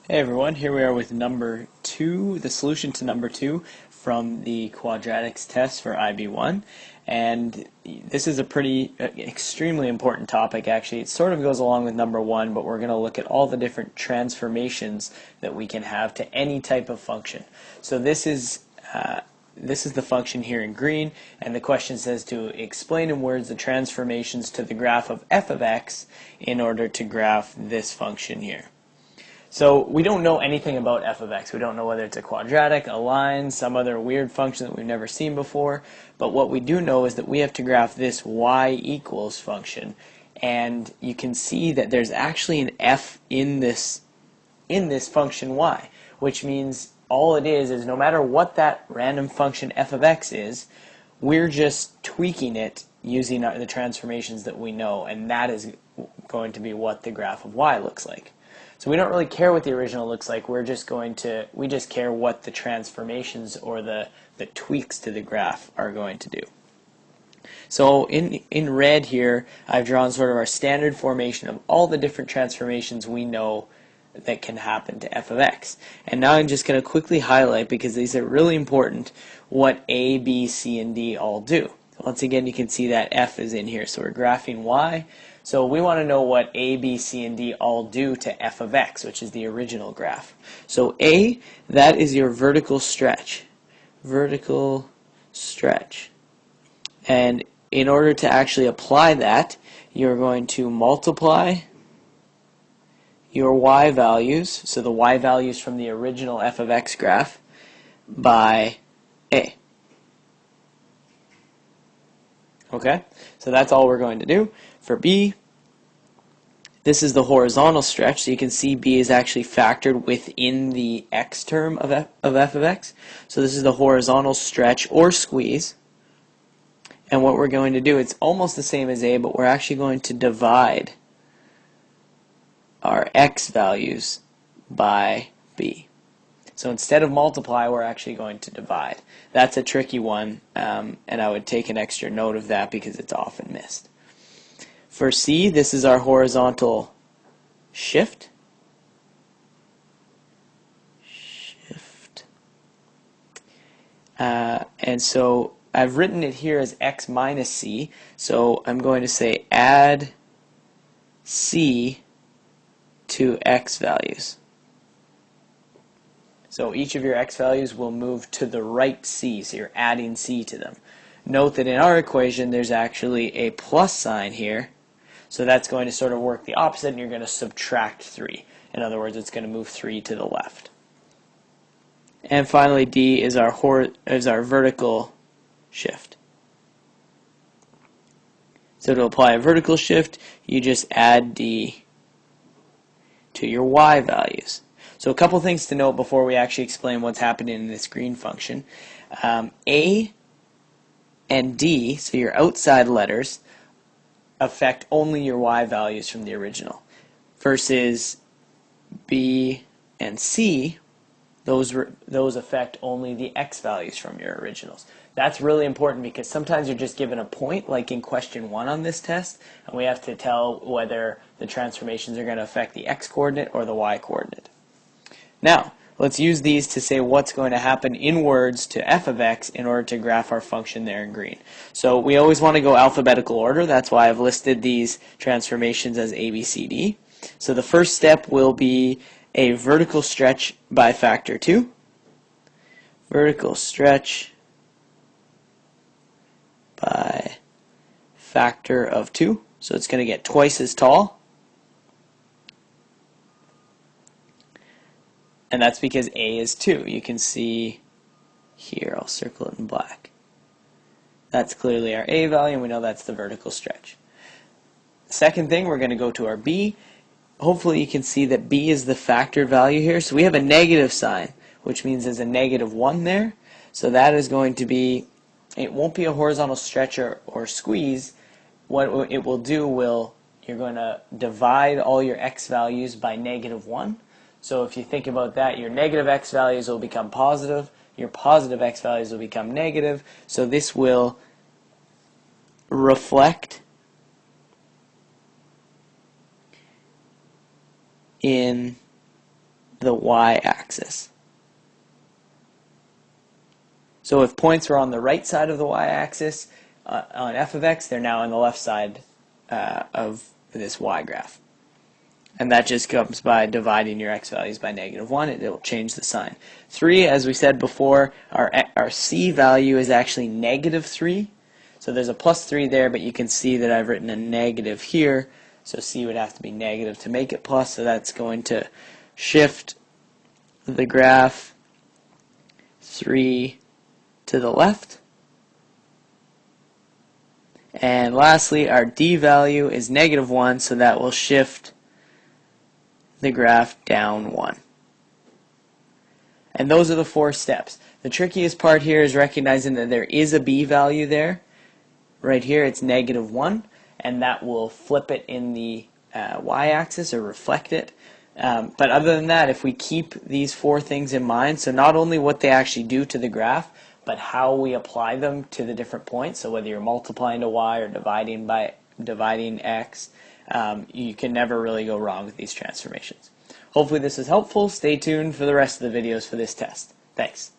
Hey everyone, here we are with number 2, the solution to number 2 from the quadratics test for IB1. And this is a extremely important topic actually. It sort of goes along with number 1, but we're going to look at all the different transformations that we can have to any type of function. So this is the function here in green, and the question says to explain in words the transformations to the graph of f of x in order to graph this function here. So we don't know anything about f of x. We don't know whether it's a quadratic, a line, some other weird function that we've never seen before. But what we do know is that we have to graph this y equals function. And you can see that there's actually an f in this function y, which means all it is no matter what that random function f of x is, we're just tweaking it using the transformations that we know, and that is going to be what the graph of y looks like. So we don't really care what the original looks like. We just care what the transformations or the tweaks to the graph are going to do. So in red here, I've drawn sort of our standard formation of all the different transformations we know that can happen to f of x. And now I'm just going to quickly highlight, because these are really important, what a, b, c, and d all do. Once again, you can see that f is in here. So we're graphing y. So we want to know what a, b, c, and d all do to f of x, which is the original graph. So a, that is your vertical stretch. Vertical stretch. And in order to actually apply that, you're going to multiply your y values, so the y values from the original f of x graph, by a. Okay, so that's all we're going to do. For b, this is the horizontal stretch, so you can see b is actually factored within the x term of f of x. So this is the horizontal stretch or squeeze. And what we're going to do, it's almost the same as a, but we're actually going to divide our x values by b. So instead of multiply, we're actually going to divide. That's a tricky one, and I would take an extra note of that because it's often missed. For c, this is our horizontal shift. And so I've written it here as x minus c, so I'm going to say add c to x values. So each of your x values will move to the right c, so you're adding c to them. Note that in our equation there's actually a plus sign here, so that's going to sort of work the opposite, and you're going to subtract 3. In other words, it's going to move 3 to the left. And finally, d is our vertical shift. So to apply a vertical shift, you just add d to your y values. So a couple things to note before we actually explain what's happening in this green function. A and D, so your outside letters, affect only your y values from the original, versus B and C, those affect only the x values from your originals. That's really important because sometimes you're just given a point, like in question 1 on this test, and we have to tell whether the transformations are going to affect the x coordinate or the y coordinate. Now, let's use these to say what's going to happen in words to f of x in order to graph our function there in green. So we always want to go alphabetical order. That's why I've listed these transformations as A, B, C, D. So the first step will be a vertical stretch by factor 2. Vertical stretch by factor of 2. So it's going to get twice as tall. And that's because A is 2. You can see here, I'll circle it in black. That's clearly our A value, and we know that's the vertical stretch. Second thing, we're going to go to our B. Hopefully you can see that B is the factor value here. So we have a negative sign, which means there's a -1 there. So that is going to be, it won't be a horizontal stretch or squeeze. What it will do you're going to divide all your x values by -1. So if you think about that, your negative x values will become positive, your positive x values will become negative. So this will reflect in the y-axis. So if points were on the right side of the y-axis on f of x, they're now on the left side of this y graph. And that just comes by dividing your x values by -1. It will change the sign. 3, as we said before, our c value is actually -3. So there's a +3 there, but you can see that I've written a negative here. So c would have to be negative to make it plus. So that's going to shift the graph 3 to the left. And lastly, our d value is -1, so that will shift the graph down 1. And those are the 4 steps. The trickiest part here is recognizing that there is a b value there. Right here it's -1, and that will flip it in the y-axis or reflect it. But other than that, if we keep these 4 things in mind, so not only what they actually do to the graph, but how we apply them to the different points, so whether you're multiplying to y or dividing x, you can never really go wrong with these transformations. Hopefully this is helpful. Stay tuned for the rest of the videos for this test. Thanks.